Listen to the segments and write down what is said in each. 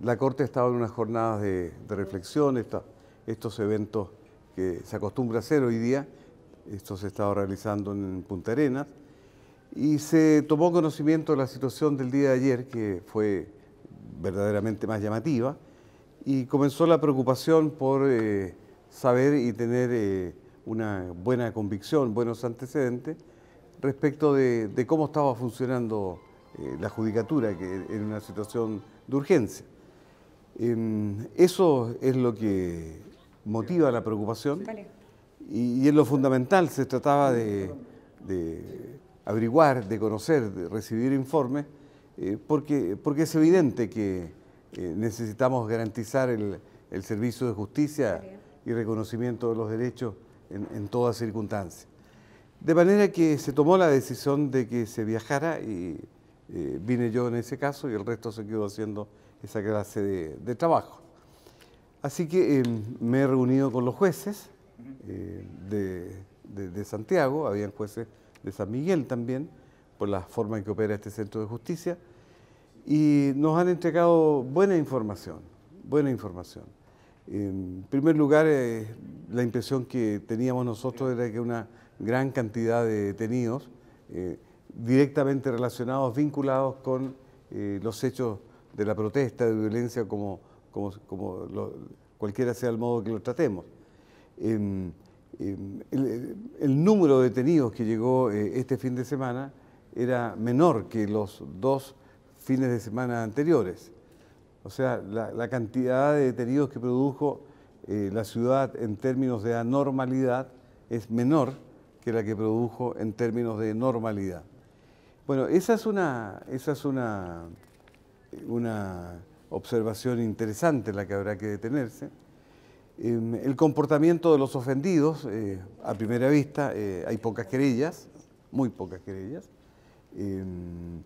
La Corte ha estado en unas jornadas de reflexión, estos eventos que se acostumbra a hacer hoy día, esto se ha estado realizando en Punta Arenas, y se tomó conocimiento de la situación del día de ayer, que fue verdaderamente más llamativa, y comenzó la preocupación por saber y tener una buena convicción, buenos antecedentes, respecto de cómo estaba funcionando la judicatura, que en una situación de urgencia. Eso es lo que motiva la preocupación y en lo fundamental se trataba de averiguar, de conocer, de recibir informes, porque es evidente que necesitamos garantizar el servicio de justicia y reconocimiento de los derechos en toda circunstancia. De manera que se tomó la decisión de que se viajara y vine yo en ese caso y el resto se quedó haciendo esa clase de trabajo. Así que me he reunido con los jueces de Santiago, habían jueces de San Miguel también, por la forma en que opera este centro de justicia, y nos han entregado buena información, buena información. En primer lugar, la impresión que teníamos nosotros era que una gran cantidad de detenidos directamente relacionados, vinculados con los hechos de la protesta, de violencia, cualquiera sea el modo que lo tratemos. El número de detenidos que llegó este fin de semana era menor que los 2 fines de semana anteriores. O sea, la cantidad de detenidos que produjo la ciudad en términos de anormalidad es menor que la que produjo en términos de normalidad. Bueno, esa es una observación interesante en la que habrá que detenerse. El comportamiento de los ofendidos, a primera vista, hay pocas querellas, muy pocas querellas. El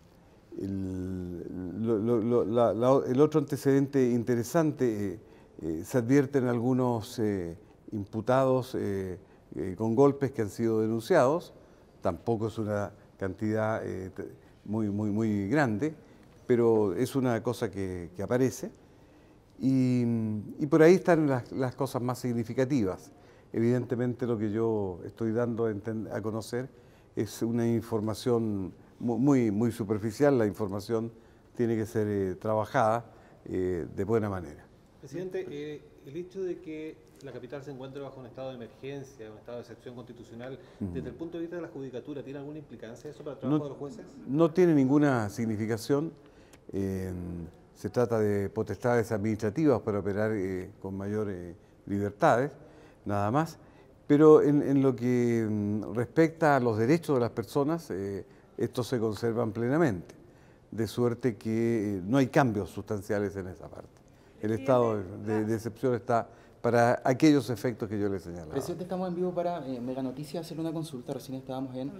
otro antecedente interesante, se advierten algunos imputados con golpes que han sido denunciados, tampoco es una cantidad muy grande, pero es una cosa que aparece. Y por ahí están las cosas más significativas. Evidentemente lo que yo estoy dando a conocer es una información muy superficial. La información tiene que ser trabajada de buena manera. Presidente, el hecho de que la capital se encuentre bajo un estado de emergencia, un estado de excepción constitucional, desde el punto de vista de la judicatura, ¿tiene alguna implicancia eso para el trabajo de los jueces? No tiene ninguna significación. Se trata de potestades administrativas para operar con mayores libertades, nada más. Pero en lo que respecta a los derechos de las personas, estos se conservan plenamente, de suerte que no hay cambios sustanciales en esa parte. El estado de excepción está para aquellos efectos que yo le señalaba. Presidente, estamos en vivo para Mega Noticias, hacerle una consulta. Recién estábamos en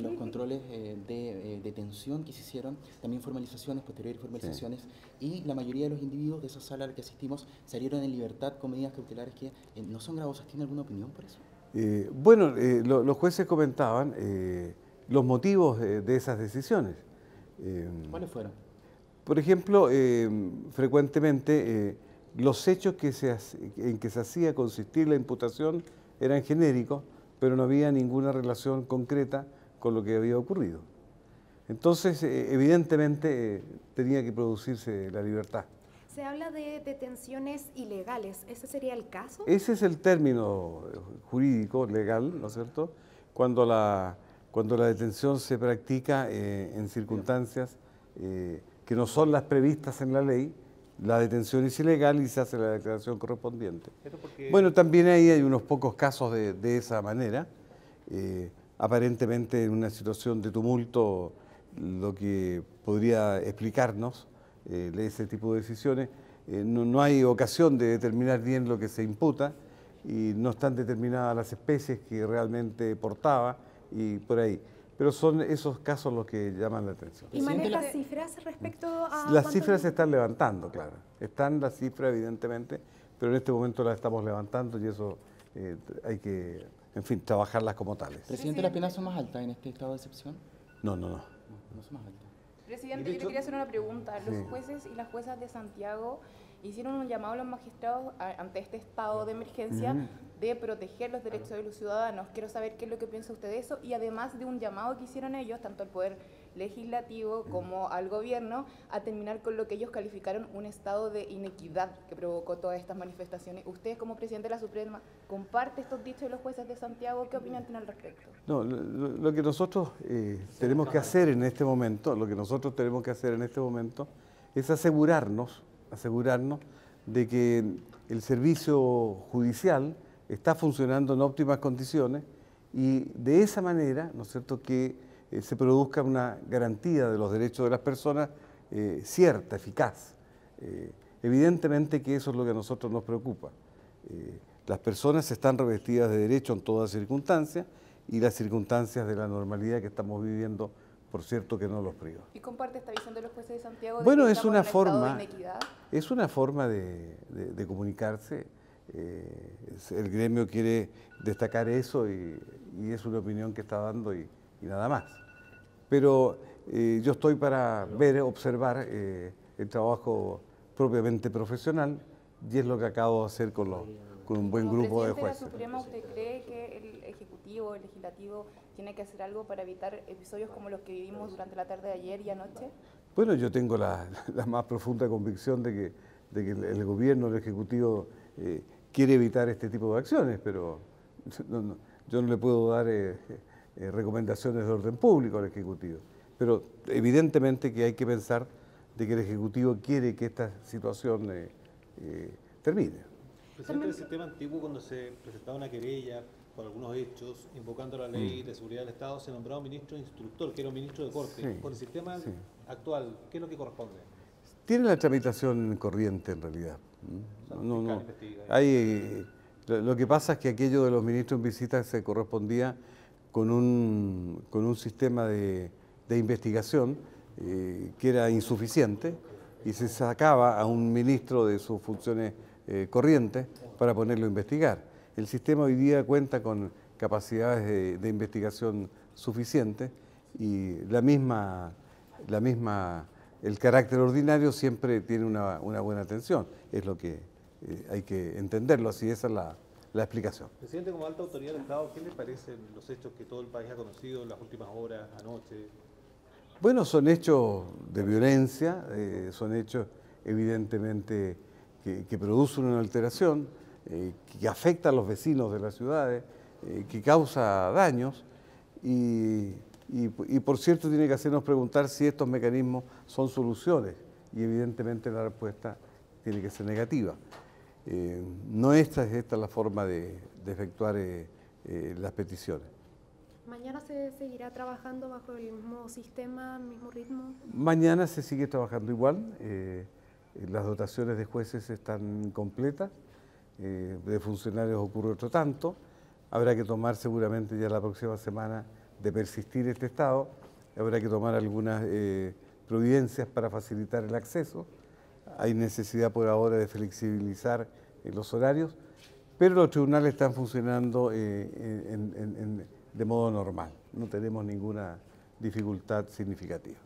los controles de detención que se hicieron, también formalizaciones, posteriores formalizaciones, y la mayoría de los individuos de esa sala a la que asistimos salieron en libertad con medidas cautelares que no son gravosas. ¿Tiene alguna opinión por eso? Bueno, los jueces comentaban los motivos de esas decisiones. ¿Cuáles fueron? Por ejemplo, frecuentemente los hechos en que se hacía consistir la imputación eran genéricos, pero no había ninguna relación concreta con lo que había ocurrido. Entonces, evidentemente, tenía que producirse la libertad. Se habla de detenciones ilegales, ¿ese sería el caso? Ese es el término jurídico, legal, ¿no es cierto? Cuando la detención se practica en circunstancias que no son las previstas en la ley, la detención es ilegal y se hace la declaración correspondiente. Bueno, también ahí hay unos pocos casos de esa manera. Aparentemente en una situación de tumulto, lo que podría explicarnos ese tipo de decisiones, no hay ocasión de determinar bien lo que se imputa y no están determinadas las especies que realmente portaba y por ahí. Pero son esos casos los que llaman la atención. ¿Y maneja cifras respecto a...? Las cifras se están levantando, claro. Están las cifras, evidentemente, pero en este momento las estamos levantando y eso hay que, en fin, trabajarlas como tales. ¿Presidente, las penas son más altas en este estado de excepción? No. No son más altas. Presidente, yo le quería hacer una pregunta. Los jueces y las juezas de Santiago hicieron un llamado a los magistrados ante este estado de emergencia de proteger los derechos de los ciudadanos. Quiero saber qué es lo que piensa usted de eso y además de un llamado que hicieron ellos, tanto al Poder Legislativo como al Gobierno, a terminar con lo que ellos calificaron un estado de inequidad que provocó todas estas manifestaciones. Usted, como presidente de la Suprema, ¿comparte estos dichos de los jueces de Santiago? ¿Qué opinión tiene al respecto? No, lo que nosotros tenemos que hacer en este momento, es asegurarnos de que el servicio judicial está funcionando en óptimas condiciones y de esa manera, ¿no es cierto?, que se produzca una garantía de los derechos de las personas cierta, eficaz. Evidentemente que eso es lo que a nosotros nos preocupa. Las personas están revestidas de derecho en todas circunstancias y las circunstancias de la normalidad que estamos viviendo, por cierto, que no los priva. ¿Y comparte esta visión de los jueces de Santiago? Bueno, de que es una forma de comunicarse. El gremio quiere destacar eso y es una opinión que está dando y nada más. Pero yo estoy para observar el trabajo propiamente profesional y es lo que acabo de hacer con un buen grupo de jueces. ¿Como presidente de la Suprema usted cree que el Ejecutivo, el Legislativo, tiene que hacer algo para evitar episodios como los que vivimos durante la tarde de ayer y anoche? Bueno, yo tengo la más profunda convicción de que el Gobierno, el Ejecutivo, quiere evitar este tipo de acciones, pero yo no le puedo dar recomendaciones de orden público al Ejecutivo. Pero evidentemente que hay que pensar de que el Ejecutivo quiere que esta situación termine. Presidente, del sistema antiguo, cuando se presentaba una querella por algunos hechos, invocando la ley de seguridad del Estado, se nombraba un ministro instructor, que era un ministro de corte. Sí, Con el sistema actual, ¿qué es lo que corresponde? Tiene la tramitación corriente en realidad. No. Lo que pasa es que aquello de los ministros en visita se correspondía con un sistema de investigación que era insuficiente y se sacaba a un ministro de sus funciones corrientes para ponerlo a investigar. El sistema hoy día cuenta con capacidades de investigación suficientes y el carácter ordinario siempre tiene una buena atención. Es lo que hay que entenderlo así, esa es la explicación. Presidente, como alta autoridad del Estado, ¿qué le parecen los hechos que todo el país ha conocido en las últimas horas, anoche? Bueno, son hechos de violencia, son hechos evidentemente que producen una alteración, que afecta a los vecinos de las ciudades, que causa daños y por cierto tiene que hacernos preguntar si estos mecanismos son soluciones y evidentemente la respuesta tiene que ser negativa. No esta es la forma de efectuar las peticiones. ¿Mañana se seguirá trabajando bajo el mismo sistema, mismo ritmo? Mañana se sigue trabajando igual. Las dotaciones de jueces están completas. De funcionarios ocurre otro tanto. Habrá que tomar seguramente ya la próxima semana de persistir este estado. Habrá que tomar algunas providencias para facilitar el acceso. Hay necesidad por ahora de flexibilizar los horarios, pero los tribunales están funcionando de modo normal. No tenemos ninguna dificultad significativa.